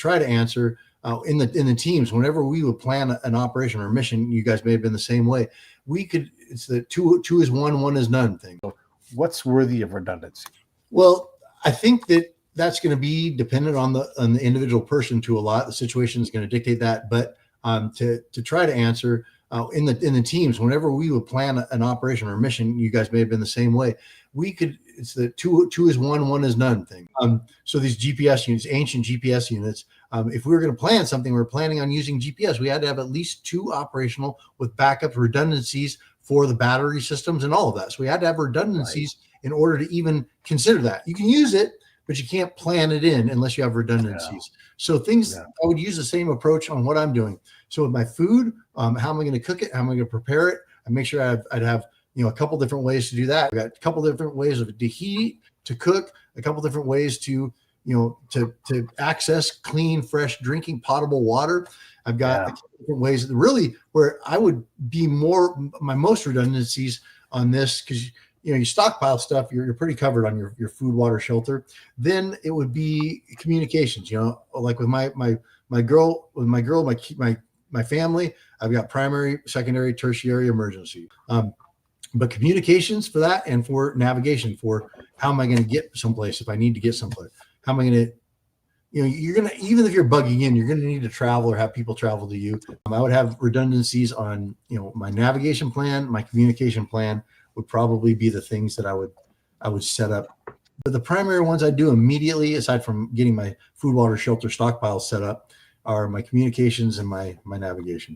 try to answer in the teams, whenever we would plan an operation or mission, you guys may have been the same way. It's the two is one is none thing. What's worthy of redundancy? Well, I think that's going to be dependent on the individual person to a lot. The situation is going to dictate that, but to try to answer in the teams, whenever we would plan an operation or mission, you guys may have been the same way. It's the two is one is none thing. So these GPS units, ancient GPS units, if we were going to plan something, we were planning on using GPS, we had to have at least 2 operational with backup redundancies for the battery systems and all of that. So we had to have redundancies in order to even consider that. You can use it, but you can't plan it in unless you have redundancies. So I would use the same approach on what I'm doing. So with my food, how am I going to cook it? How am I going to prepare it? I make sure I'd have a couple different ways to do that. I've got a couple different ways to heat, to cook, a couple different ways to access clean, fresh drinking potable water. I've got a couple different ways really where I would be my most redundancies on this, because you stockpile stuff, you're pretty covered on your food, water, shelter. Then it would be communications, like with my family, I've got primary, secondary, tertiary, emergency. But communications for that, and for navigation, for how am I going to get someplace if I need to get someplace? How am I going to, even if you're bugging in, you're going to need to travel or have people travel to you. I would have redundancies on, my navigation plan, my communication plan would probably be the things that I would set up. But the primary ones I do immediately, aside from getting my food, water, shelter stockpiles set up, are my communications and my navigation.